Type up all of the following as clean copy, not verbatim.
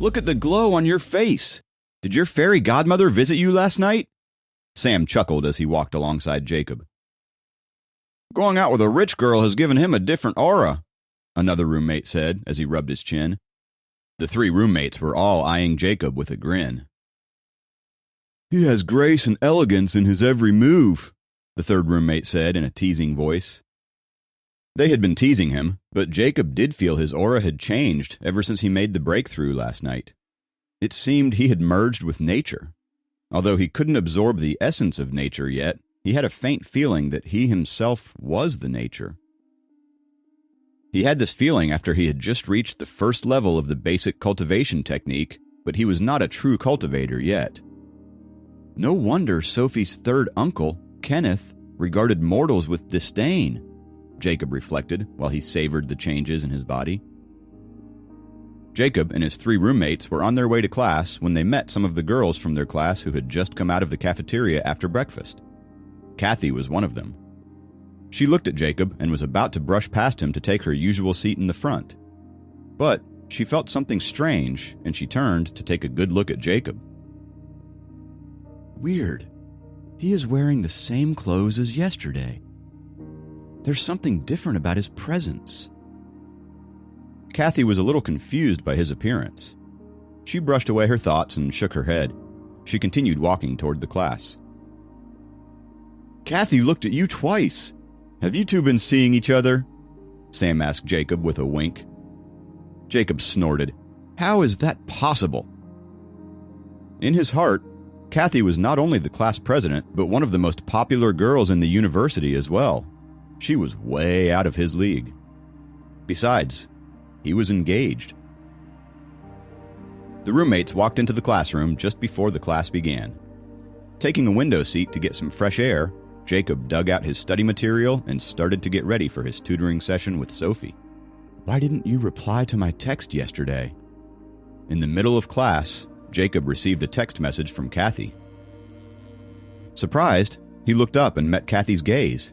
Look at the glow on your face. Did your fairy godmother visit you last night? Sam chuckled as he walked alongside Jacob. Going out with a rich girl has given him a different aura, another roommate said as he rubbed his chin. The three roommates were all eyeing Jacob with a grin. He has grace and elegance in his every move, the third roommate said in a teasing voice. They had been teasing him, but Jacob did feel his aura had changed ever since he made the breakthrough last night. It seemed he had merged with nature. Although he couldn't absorb the essence of nature yet, he had a faint feeling that he himself was the nature. He had this feeling after he had just reached the first level of the basic cultivation technique, but he was not a true cultivator yet. No wonder Sophie's third uncle, Kenneth, regarded mortals with disdain, Jacob reflected while he savored the changes in his body. Jacob and his three roommates were on their way to class when they met some of the girls from their class who had just come out of the cafeteria after breakfast. Kathy was one of them. She looked at Jacob and was about to brush past him to take her usual seat in the front. But she felt something strange, and she turned to take a good look at Jacob. Weird. He is wearing the same clothes as yesterday. There's something different about his presence. Kathy was a little confused by his appearance. She brushed away her thoughts and shook her head. She continued walking toward the class. Kathy looked at you twice. Have you two been seeing each other? Sam asked Jacob with a wink. Jacob snorted. How is that possible? In his heart, Kathy was not only the class president, but one of the most popular girls in the university as well. She was way out of his league. Besides, he was engaged. The roommates walked into the classroom just before the class began. Taking a window seat to get some fresh air, Jacob dug out his study material and started to get ready for his tutoring session with Sophie. Why didn't you reply to my text yesterday? In the middle of class, Jacob received a text message from Kathy. Surprised, he looked up and met Kathy's gaze.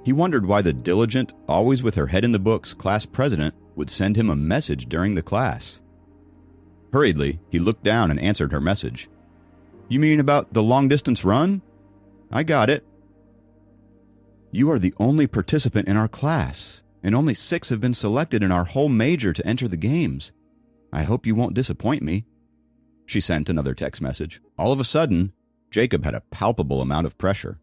He wondered why the diligent, always with her head in the books class president would send him a message during the class. Hurriedly, he looked down and answered her message. You mean about the long-distance run? I got it. You are the only participant in our class, and only 6 have been selected in our whole major to enter the games. I hope you won't disappoint me. She sent another text message. All of a sudden, Jacob had a palpable amount of pressure.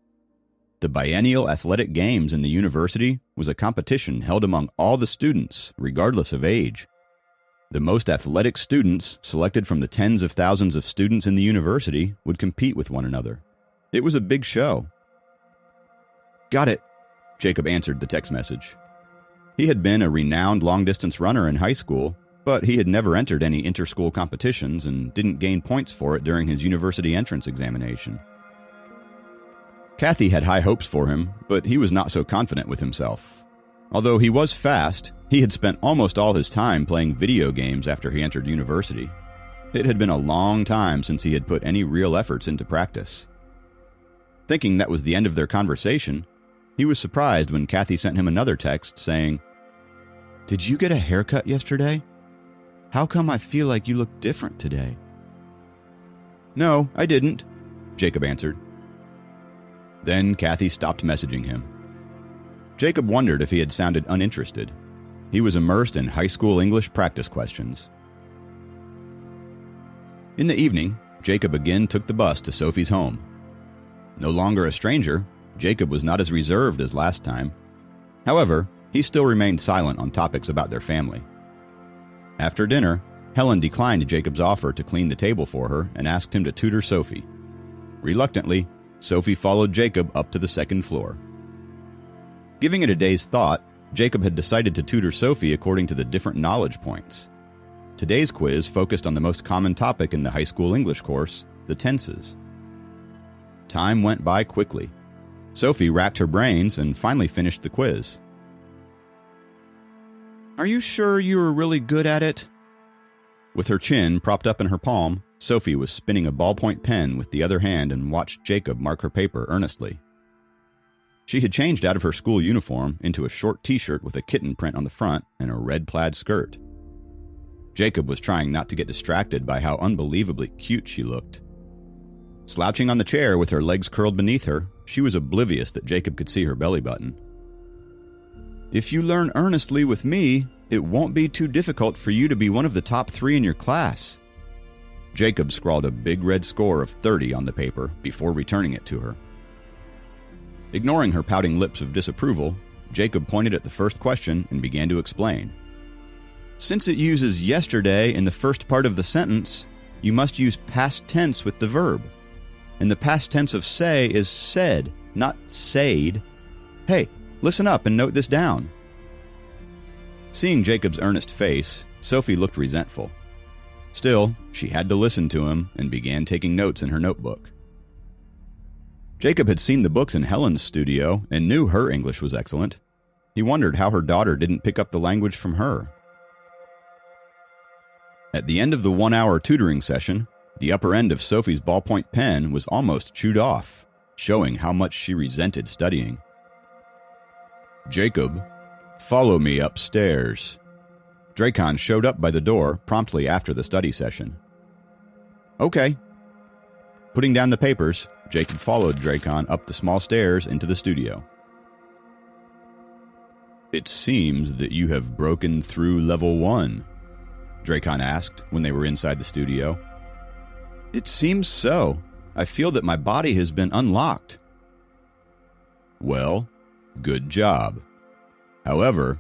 The biennial athletic games in the university was a competition held among all the students, regardless of age. The most athletic students, selected from the tens of thousands of students in the university, would compete with one another. It was a big show. Got it, Jacob answered the text message. He had been a renowned long-distance runner in high school, but he had never entered any inter-school competitions and didn't gain points for it during his university entrance examination. Kathy had high hopes for him, but he was not so confident with himself. Although he was fast, he had spent almost all his time playing video games after he entered university. It had been a long time since he had put any real efforts into practice. Thinking that was the end of their conversation, he was surprised when Kathy sent him another text saying, Did you get a haircut yesterday? How come I feel like you look different today? No, I didn't, Jacob answered. Then Kathy stopped messaging him. Jacob wondered if he had sounded uninterested. He was immersed in high school English practice questions. In the evening, Jacob again took the bus to Sophie's home. No longer a stranger, Jacob was not as reserved as last time. However, he still remained silent on topics about their family. After dinner, Helen declined Jacob's offer to clean the table for her and asked him to tutor Sophie. Reluctantly, Sophie followed Jacob up to the second floor. Giving it a day's thought, Jacob had decided to tutor Sophie according to the different knowledge points. Today's quiz focused on the most common topic in the high school English course, the tenses. Time went by quickly. Sophie racked her brains and finally finished the quiz. Are you sure you were really good at it? With her chin propped up in her palm, Sophie was spinning a ballpoint pen with the other hand and watched Jacob mark her paper earnestly. She had changed out of her school uniform into a short t-shirt with a kitten print on the front and a red plaid skirt. Jacob was trying not to get distracted by how unbelievably cute she looked. Slouching on the chair with her legs curled beneath her, she was oblivious that Jacob could see her belly button. "If you learn earnestly with me, it won't be too difficult for you to be one of the top 3 in your class." Jacob scrawled a big red score of 30 on the paper before returning it to her. Ignoring her pouting lips of disapproval, Jacob pointed at the first question and began to explain. "Since it uses yesterday in the first part of the sentence, you must use past tense with the verb. And the past tense of say is said, not said. Hey, listen up and note this down." Seeing Jacob's earnest face, Sophie looked resentful. Still, she had to listen to him and began taking notes in her notebook. Jacob had seen the books in Helen's studio and knew her English was excellent. He wondered how her daughter didn't pick up the language from her. At the end of the 1-hour tutoring session, the upper end of Sophie's ballpoint pen was almost chewed off, showing how much she resented studying. "Jacob, follow me upstairs." Drakon showed up by the door promptly after the study session. "Okay." Putting down the papers, Jacob followed Drakon up the small stairs into the studio. "It seems that you have broken through level 1, Drakon asked when they were inside the studio. "It seems so. I feel that my body has been unlocked." "Well, good job. However,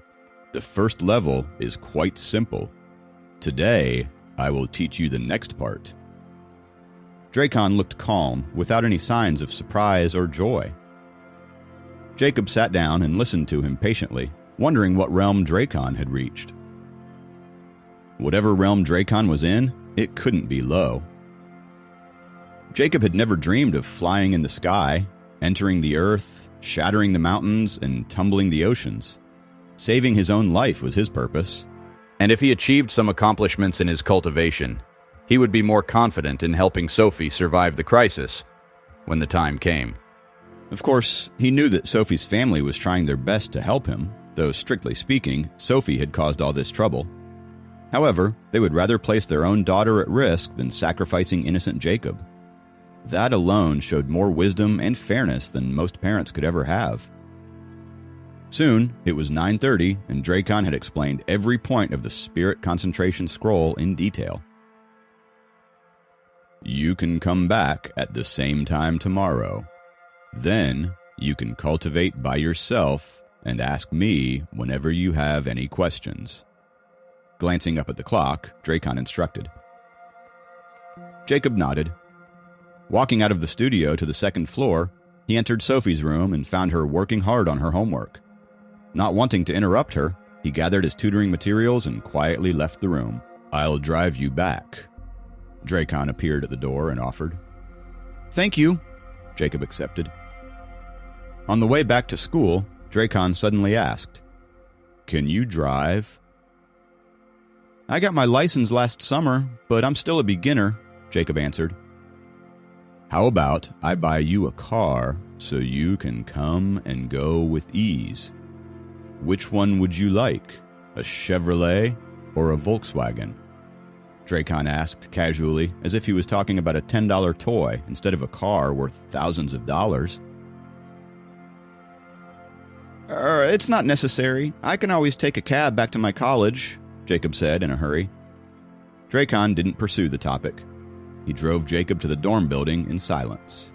the first level is quite simple. Today, I will teach you the next part." Drakon looked calm, without any signs of surprise or joy. Jacob sat down and listened to him patiently, wondering what realm Drakon had reached. Whatever realm Drakon was in, it couldn't be low. Jacob had never dreamed of flying in the sky, entering the earth, shattering the mountains, and tumbling the oceans. Saving his own life was his purpose, and if he achieved some accomplishments in his cultivation, he would be more confident in helping Sophie survive the crisis when the time came. Of course, he knew that Sophie's family was trying their best to help him, though strictly speaking, Sophie had caused all this trouble. However, they would rather place their own daughter at risk than sacrificing innocent Jacob. That alone showed more wisdom and fairness than most parents could ever have. Soon, it was 9:30, and Drakon had explained every point of the Spirit Concentration Scroll in detail. "You can come back at the same time tomorrow. Then, you can cultivate by yourself and ask me whenever you have any questions." Glancing up at the clock, Drakon instructed. Jacob nodded. Walking out of the studio to the second floor, he entered Sophie's room and found her working hard on her homework. Not wanting to interrupt her, he gathered his tutoring materials and quietly left the room. "I'll drive you back." Drakon appeared at the door and offered. "Thank you," Jacob accepted. On the way back to school, Drakon suddenly asked, "Can you drive?" "I got my license last summer, but I'm still a beginner," Jacob answered. "How about I buy you a car so you can come and go with ease? Which one would you like, a Chevrolet or a Volkswagen?" Drakon asked casually, as if he was talking about a $10 toy instead of a car worth thousands of dollars. It's not necessary. I can always take a cab back to my college," Jacob said in a hurry. Drakon didn't pursue the topic. He drove Jacob to the dorm building in silence.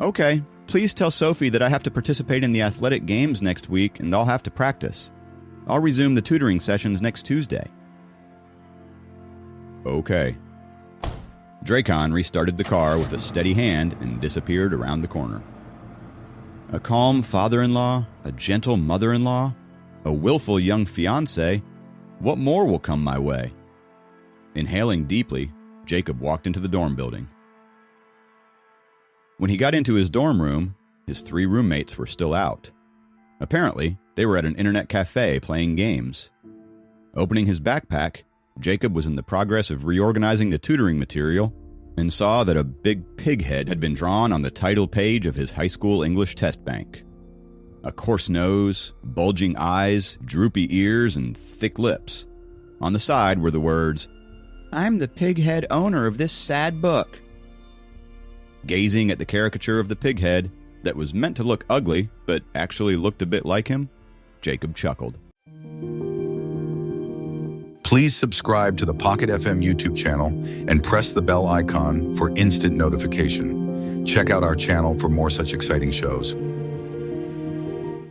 "Okay, please tell Sophie that I have to participate in the athletic games next week and I'll have to practice. I'll resume the tutoring sessions next Tuesday." "Okay." Drakon restarted the car with a steady hand and disappeared around the corner. A calm father-in-law, a gentle mother-in-law, a willful young fiancé. What more will come my way? Inhaling deeply, Jacob walked into the dorm building. When he got into his dorm room, his 3 roommates were still out. Apparently, they were at an internet cafe playing games. Opening his backpack, Jacob was in the progress of reorganizing the tutoring material and saw that a big pig head had been drawn on the title page of his high school English test bank. A coarse nose, bulging eyes, droopy ears, and thick lips. On the side were the words, "I'm the pighead owner of this sad book." Gazing at the caricature of the pighead that was meant to look ugly but actually looked a bit like him, Jacob chuckled. Please subscribe to the Pocket FM YouTube channel and press the bell icon for instant notification. Check out our channel for more such exciting shows.